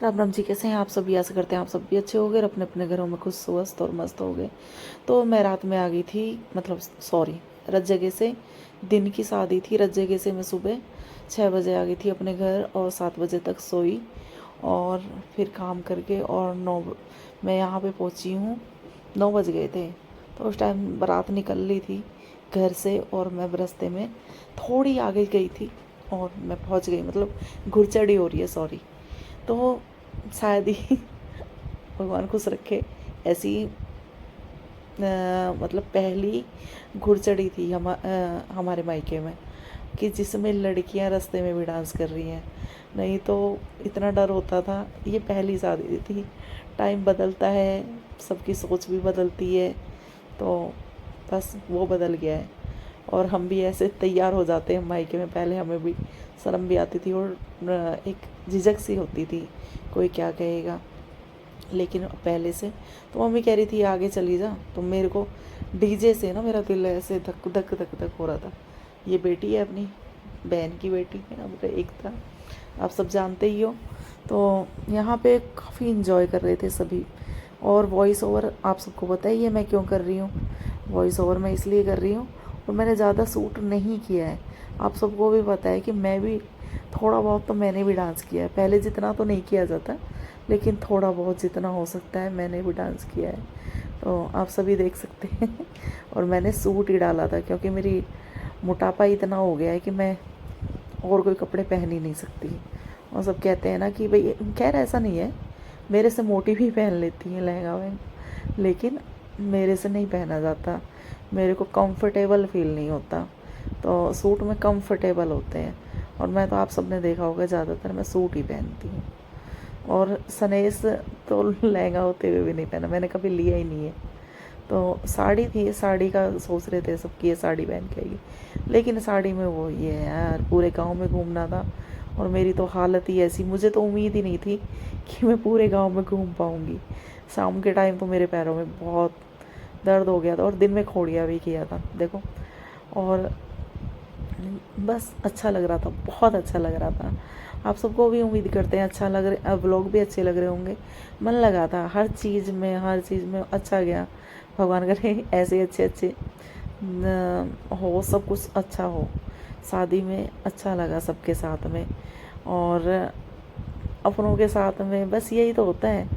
राम राम जी, कैसे हैं आप सभी। आशा करते हैं आप सब भी अच्छे हो गए और अपने अपने घरों में खुश स्वस्थ और मस्त हो गए। तो मैं रात में आ गई थी, मतलब सॉरी, रत जगह से। दिन की शादी थी, रत जगह से मैं सुबह 6 बजे आ गई थी अपने घर और 7 बजे तक सोई। और फिर काम करके और मैं यहाँ पे पहुँची हूँ। 9 बज गए थे। तो उस टाइम बारात निकल रही थी घर से और मैं रास्ते में थोड़ी आगे गई थी और मैं पहुँच गई, मतलब घुड़चढ़ी हो रही है, सॉरी। तो शायद ही भगवान खुश रखे, ऐसी मतलब पहली घुड़चढ़ी थी हमारे मायके में कि जिसमें लड़कियां रास्ते में भी डांस कर रही हैं। नहीं तो इतना डर होता था। ये पहली शादी थी। टाइम बदलता है, सबकी सोच भी बदलती है, तो बस वो बदल गया है। और हम भी ऐसे तैयार हो जाते हैं मायके में। पहले हमें भी शर्म भी आती थी और एक झिझक सी होती थी, कोई क्या कहेगा। लेकिन पहले से तो मम्मी कह रही थी आगे चली जा, तो मेरे को डीजे से ना मेरा दिल ऐसे धक धक धक धक हो रहा था। ये बेटी है, अपनी बहन की बेटी है, अब एकता, आप सब जानते ही हो। तो यहाँ पे काफ़ी इन्जॉय कर रहे थे सभी। और वॉइस ओवर आप सबको पता ही है मैं क्यों कर रही हूँ। वॉइस ओवर मैं इसलिए कर रही हूँ, और मैंने ज़्यादा सूट नहीं किया है। आप सबको भी पता है कि मैं भी थोड़ा बहुत तो मैंने भी डांस किया है। पहले जितना तो नहीं किया जाता, लेकिन थोड़ा बहुत जितना हो सकता है मैंने भी डांस किया है। तो आप सभी देख सकते हैं। और मैंने सूट ही डाला था क्योंकि मेरी मोटापा इतना हो गया है कि मैं और कोई कपड़े पहन ही नहीं सकती। और सब कहते हैं ना कि भाई, खैर ऐसा नहीं है, मेरे से मोटी भी पहन लेती हैं लहंगा वहंगा, लेकिन मेरे से नहीं पहना जाता। मेरे को कंफर्टेबल फील नहीं होता। तो सूट में कंफर्टेबल होते हैं, और मैं तो आप सबने देखा होगा ज़्यादातर मैं सूट ही पहनती हूँ। और सनेस तो लहंगा होते हुए भी नहीं पहना, मैंने कभी लिया ही नहीं है। तो साड़ी थी, साड़ी का सोच रहे थे सब कि ये साड़ी पहन के आएगी, लेकिन साड़ी में वो ये है यार, पूरे गांव में घूमना था। और मेरी तो हालत ही ऐसी, मुझे तो उम्मीद ही नहीं थी कि मैं पूरे गांव में घूम पाऊँगी। शाम के टाइम तो मेरे पैरों में बहुत दर्द हो गया था, और दिन में खोड़िया भी किया था देखो। और बस अच्छा लग रहा था, बहुत अच्छा लग रहा था। आप सबको भी उम्मीद करते हैं अच्छा लग रहे, व्लॉग भी अच्छे लग रहे होंगे। मन लगा था हर चीज़ में, हर चीज़ में अच्छा गया। भगवान करे ऐसे अच्छे अच्छे हो, सब कुछ अच्छा हो। शादी में अच्छा लगा सबके साथ में, और अपनों के साथ में। बस यही तो होता है,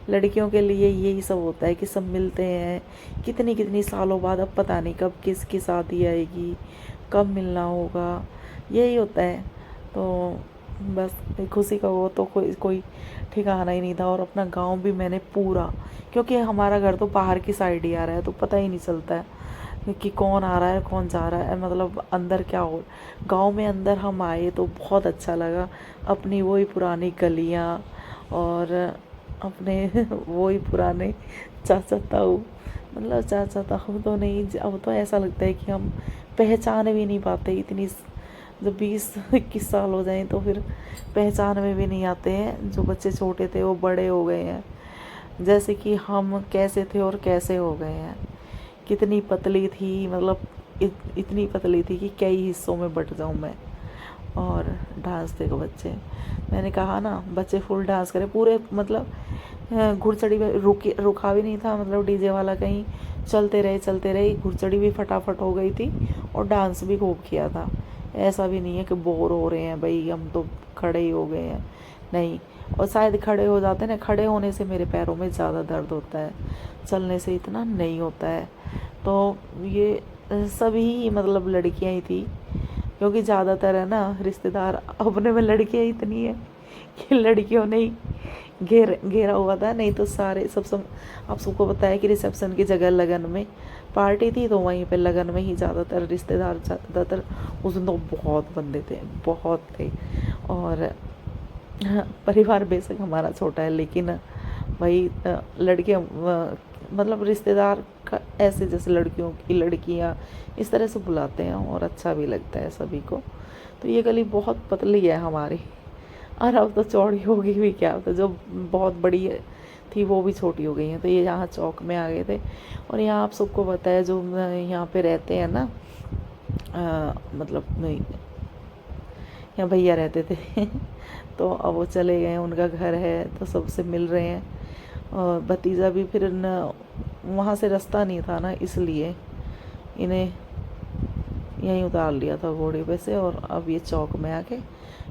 लड़कियों के लिए यही सब होता है कि सब मिलते हैं कितनी कितनी सालों बाद। अब पता नहीं कब किसकी शादी आएगी, कब मिलना होगा, यही होता है। तो बस खुशी का वो तो कोई कोई ठिकाना ही नहीं था। और अपना गांव भी मैंने पूरा, क्योंकि हमारा घर तो बाहर की साइड ही आ रहा है, तो पता ही नहीं चलता है कि कौन आ रहा है कौन जा रहा है, मतलब अंदर क्या हो। गांव में अंदर हम आए तो बहुत अच्छा लगा। अपनी वही पुरानी गलियां, और अपने वही पुराने चाचा ताऊ, मतलब चाचा ताऊ तो नहीं, अब तो ऐसा लगता है कि हम पहचान भी नहीं पाते। इतनी जब 20-21 साल हो जाएं तो फिर पहचान में भी नहीं आते हैं। जो बच्चे छोटे थे वो बड़े हो गए हैं, जैसे कि हम कैसे थे और कैसे हो गए हैं। कितनी पतली थी, मतलब इतनी पतली थी कि कई हिस्सों में बट जाऊं मैं। और डांस देखो बच्चे, मैंने कहा ना बच्चे फुल डांस करे पूरे, मतलब घुड़चड़ी में रुका भी नहीं था, मतलब डीजे वाला कहीं चलते रहे। घुड़चड़ी भी फटाफट हो गई थी और डांस भी खूब किया था। ऐसा भी नहीं है कि बोर हो रहे हैं भाई हम तो खड़े ही हो गए हैं, नहीं। और शायद खड़े हो जाते हैं ना, खड़े होने से मेरे पैरों में ज़्यादा दर्द होता है, चलने से इतना नहीं होता है। तो ये सभी मतलब लड़कियां ही थी, क्योंकि ज़्यादातर है ना रिश्तेदार अपने में लड़कियां इतनी है कि लड़कियों ने ही घेरा हुआ था। नहीं तो सारे सब आप सबको पता है कि रिसेप्शन की जगह लगन में पार्टी थी, तो वहीं पे लगन में ही ज़्यादातर रिश्तेदार, ज़्यादातर उस दिन तो बहुत बंदे थे, बहुत थे। और हाँ, परिवार बेशक हमारा छोटा है, लेकिन भाई लड़कियाँ मतलब रिश्तेदार का ऐसे जैसे लड़कियों की लड़कियाँ इस तरह से बुलाते हैं, और अच्छा भी लगता है सभी को। तो ये गली बहुत पतली है हमारी, और अब तो चौड़ी हो गई भी, क्या तो जो बहुत बड़ी थी वो भी छोटी हो गई हैं। तो ये यहाँ चौक में आ गए थे। और यहाँ आप सबको पता है जो यहाँ पे रहते हैं ना, मतलब नहीं, यहाँ भैया रहते थे तो अब वो चले गए हैं, उनका घर है तो सबसे मिल रहे हैं। और भतीजा भी फिर न वहाँ से रास्ता नहीं था ना, इसलिए इन्हें यहीं उतार लिया था घोड़े पे से। और अब ये चौक में आके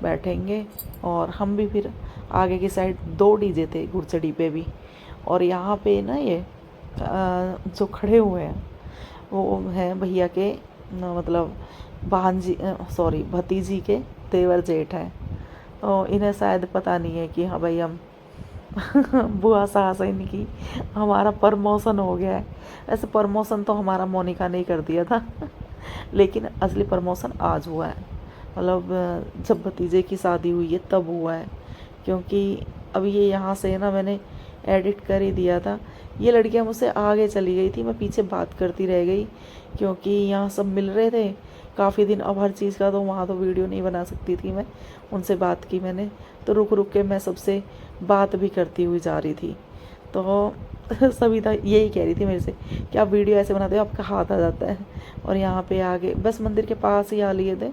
बैठेंगे। और हम भी फिर आगे की साइड 2 डीजे थे घुड़चड़ी पे भी। और यहाँ पे ना ये जो खड़े हुए हैं वो हैं भैया के मतलब भांजी सॉरी भतीजी के देवर जेठ हैं। तो इन्हें शायद पता नहीं है कि हाँ भाई हम बुआ सास है इनकी, हमारा प्रमोशन हो गया है। ऐसे प्रमोशन तो हमारा मोनिका ने ही कर दिया था लेकिन असली प्रमोशन आज हुआ है, मतलब जब भतीजे की शादी हुई है तब हुआ है। क्योंकि अब ये यहाँ से ना मैंने एडिट कर ही दिया था। ये लड़कियाँ मुझसे आगे चली गई थी, मैं पीछे बात करती रह गई क्योंकि यहाँ सब मिल रहे थे काफ़ी दिन। अब हर चीज़ का तो वहाँ तो वीडियो नहीं बना सकती थी मैं, उनसे बात की मैंने तो रुक रुक के मैं सबसे बात भी करती हुई जा रही थी। तो सविता यही कह रही थी मेरे से कि आप वीडियो ऐसे बनाते हो आपका हाथ आ जाता है। और यहाँ पे आगे बस मंदिर के पास ही आ लिए थे,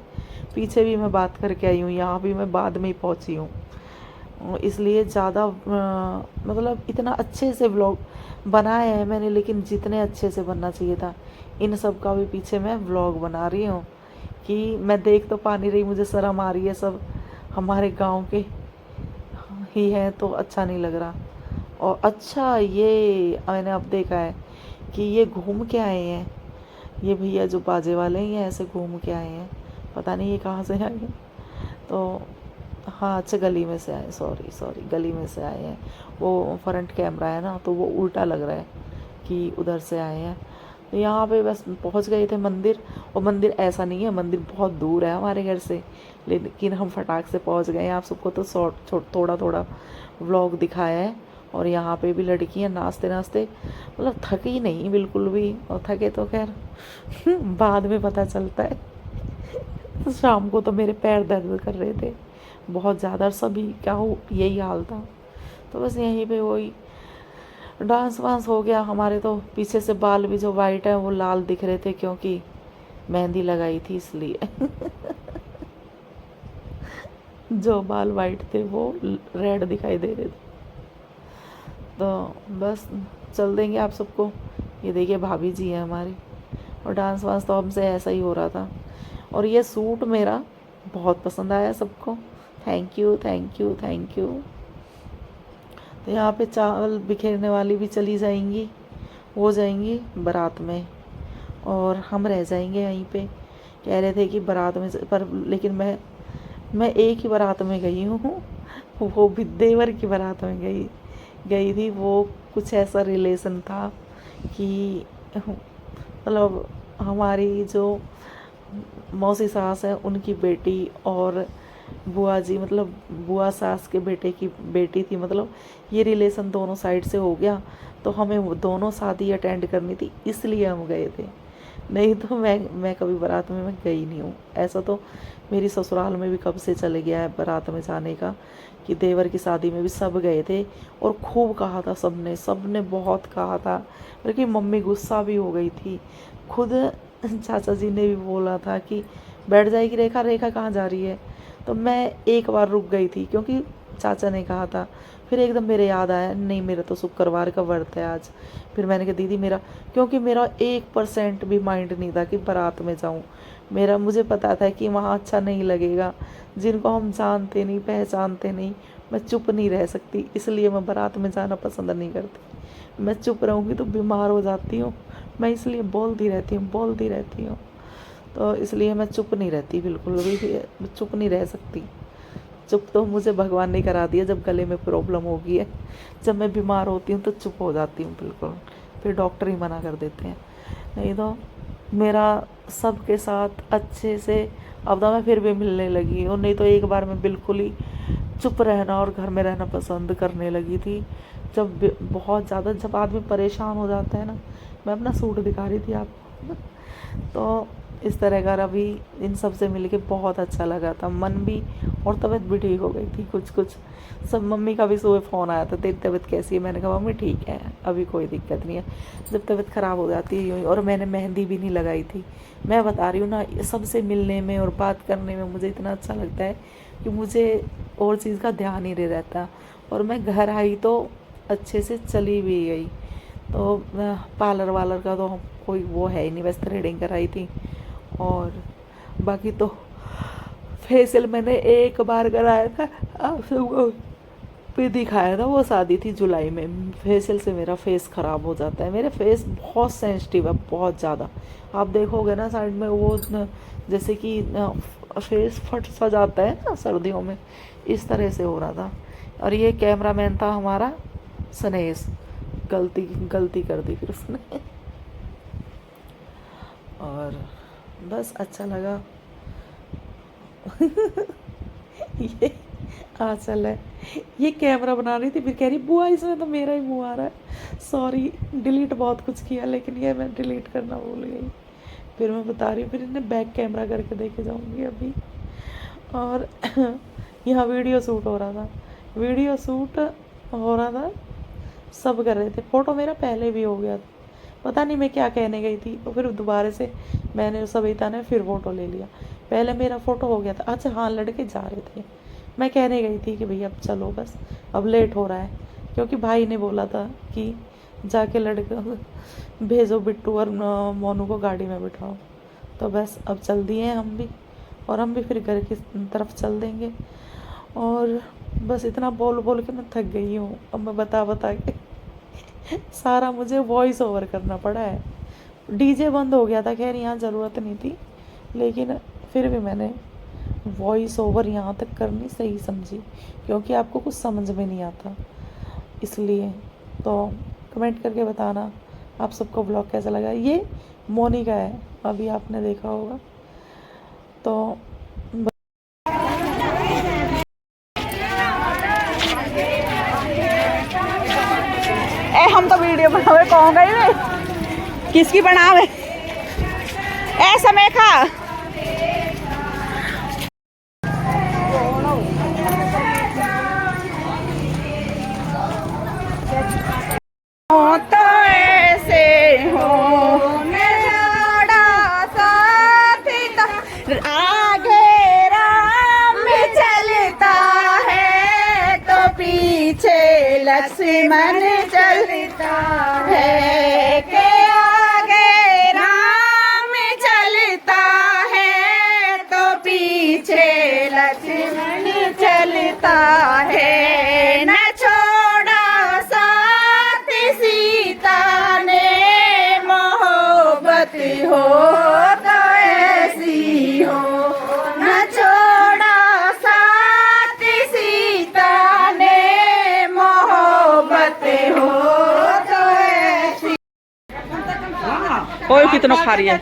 पीछे भी मैं बात करके आई हूँ, यहाँ भी मैं बाद में ही पहुँची हूँ। इसलिए ज़्यादा मतलब इतना अच्छे से व्लॉग बनाया है मैंने, लेकिन जितने अच्छे से बनना चाहिए था इन सब का भी पीछे मैं व्लॉग बना रही हूँ कि मैं देख तो पा नहीं रही, मुझे शर्म आ रही है। सब हमारे गांव के ही हैं तो अच्छा नहीं लग रहा। और अच्छा ये मैंने अब देखा है कि ये घूम के आए हैं, ये भैया जो बाजे वाले हैं ये ऐसे घूम के आए हैं, पता नहीं ये कहाँ से आए हैं। तो हाँ अच्छा गली में से आए, सॉरी गली में से आए हैं। वो फ्रंट कैमरा है ना तो वो उल्टा लग रहा है कि उधर से आए हैं। तो यहाँ पे बस पहुँच गए थे मंदिर। और मंदिर ऐसा नहीं है, मंदिर बहुत दूर है हमारे घर से, लेकिन हम फटाक से पहुँच गए हैं। आप सबको तो थोड़ा थोड़ा व्लॉग दिखाया है। और यहाँ पे भी लड़कियाँ नाचते नाचते मतलब थकी नहीं बिल्कुल भी, और थके तो खैर बाद में पता चलता है। शाम को तो मेरे पैर दर्द कर रहे थे बहुत ज़्यादा, सभी क्या हो यही हाल था। तो बस यहीं पे वही डांस वांस हो गया हमारे। तो पीछे से बाल भी जो वाइट है वो लाल दिख रहे थे क्योंकि मेहंदी लगाई थी इसलिए जो बाल वाइट थे वो रेड दिखाई दे रहे थे। तो बस चल देंगे आप सबको। ये देखिए भाभी जी है हमारी। और डांस वांस तो हमसे ऐसा ही हो रहा था। और ये सूट मेरा बहुत पसंद आया सबको, thank you thank you thank you. तो यहाँ पे चावल बिखेरने वाली भी चली जाएंगी, वो जाएंगी बारात में और हम रह जाएंगे यहीं पे। कह रहे थे कि बारात में पर लेकिन मैं एक ही बारात में गई हूँ, वो भी देवर की बारात में गई थी। वो कुछ ऐसा रिलेशन था कि मतलब हमारी जो मौसी सास है उनकी बेटी और बुआ जी मतलब बुआ सास के बेटे की बेटी थी, मतलब ये रिलेशन दोनों साइड से हो गया। तो हमें वो दोनों शादी अटेंड करनी थी इसलिए हम गए थे, नहीं तो मैं कभी बारात में मैं गई नहीं हूँ। ऐसा तो मेरी ससुराल में भी कब से चले गया है बारात में जाने का, कि देवर की शादी में भी सब गए थे और खूब कहा था सबने बहुत कहा था। बल्कि मम्मी गुस्सा भी हो गई थी, खुद चाचा जी ने भी बोला था कि बैठ जाएगी रेखा, रेखा कहाँ जा रही है। तो मैं एक बार रुक गई थी क्योंकि चाचा ने कहा था। फिर एकदम मेरे याद आया नहीं मेरा तो शुक्रवार का व्रत है आज। फिर मैंने कहा दीदी मेरा, क्योंकि मेरा 1% भी माइंड नहीं था कि बारात में जाऊं। मुझे पता था कि वहाँ अच्छा नहीं लगेगा, जिनको हम जानते नहीं पहचानते नहीं, मैं चुप नहीं रह सकती, इसलिए मैं बारात में जाना पसंद नहीं करती। मैं चुप रहूँगी तो बीमार हो जाती हूँ, मैं इसलिए बोलती रहती हूँ। तो इसलिए मैं चुप नहीं रहती, बिल्कुल भी चुप नहीं रह सकती। चुप तो मुझे भगवान ने करा दिया जब गले में प्रॉब्लम हो गई है। जब मैं बीमार होती हूँ तो चुप हो जाती हूँ बिल्कुल, फिर डॉक्टर ही मना कर देते हैं। नहीं तो मेरा सबके साथ अच्छे से अब तो मैं फिर भी मिलने लगी हूँ, नहीं तो एक बार मैं बिल्कुल ही चुप रहना और घर में रहना पसंद करने लगी थी। जब बहुत ज़्यादा जब आदमी परेशान हो जाता है ना, मैं अपना सूट दिखा रही थी आपको तो इस तरह का अभी इन सब से मिलके बहुत अच्छा लगा था, मन भी और तबीयत भी ठीक हो गई थी कुछ। सब मम्मी का भी सुबह फ़ोन आया था तेरी तबीयत कैसी है, मैंने कहा मम्मी ठीक है अभी कोई दिक्कत नहीं है। जब तबीयत ख़राब हो जाती है और मैंने मेहंदी भी नहीं लगाई थी। मैं बता रही हूँ ना, सबसे मिलने में और बात करने में मुझे इतना अच्छा लगता है, कि मुझे और चीज़ का ध्यान ही नहीं रहता। और मैं घर आई तो अच्छे से चली भी गई। तो पार्लर वालर का तो कोई वो है ही नहीं, बस थ्रेडिंग कराई थी। और बाकी तो फेशियल मैंने एक बार कराया था, आप सबको भी दिखाया था, वो शादी थी जुलाई में। फेशियल से मेरा फेस ख़राब हो जाता है, मेरे फेस बहुत सेंसिटिव है, बहुत ज़्यादा। आप देखोगे ना साइड में वो जैसे कि फेस फट सा जाता है ना सर्दियों में, इस तरह से हो रहा था। और ये कैमरामैन था हमारा स्नेश, गलती गलती कर दी फिर उसने। और बस अच्छा लगा। ये आंचल है, ये कैमरा बना रही थी, फिर कह रही बुआ इसमें तो मेरा ही मुँह आ रहा है। सॉरी, डिलीट बहुत कुछ किया लेकिन ये मैं डिलीट करना भूल गई। फिर मैं बता रही हूँ, फिर इन्हें बैक कैमरा करके देखे जाऊँगी अभी। और यहाँ वीडियो शूट हो रहा था, वीडियो शूट हो रहा था, सब कर रहे थे। फ़ोटो मेरा पहले भी हो गया था, पता नहीं मैं क्या कहने गई थी, तो फिर दोबारा से मैंने सविता ने फिर फ़ोटो ले लिया। पहले मेरा फ़ोटो हो गया था। अच्छा हाँ, लड़के जा रहे थे, मैं कहने गई थी कि भैया अब चलो बस, अब लेट हो रहा है, क्योंकि भाई ने बोला था कि जाके लड़के भेजो, बिट्टू और मोनू को गाड़ी में बिठाओ। तो बस अब चल दिए हैं हम भी, और हम भी फिर घर की तरफ चल देंगे। और बस इतना बोल बोल के मैं थक गई हूँ, अब मैं बता बता के सारा मुझे वॉइस ओवर करना पड़ा है। डीजे बंद हो गया था, खैर यहाँ ज़रूरत नहीं थी, लेकिन फिर भी मैंने वॉइस ओवर यहाँ तक करनी सही समझी, क्योंकि आपको कुछ समझ में नहीं आता इसलिए। तो कमेंट करके बताना आप सबको ब्लॉग कैसा लगा। ये मोनिका है, अभी आपने देखा होगा। तो ए हम तो वीडियो बनावे कौन गई वे, किसकी बनावे ए समय खा तो ऐसे हो आगे राम चलता है तो पीछे लक्ष्मण चलता है, के आगे राम चलता है तो पीछे लक्ष्मण चलता है। न छोड़ा साथ सीता ने, मोहब्बत हो तो ऐसी हो। न छोड़ा साथ सीता ने, मोहब्बत हो तो ऐसी। कोई कितना खा रही है।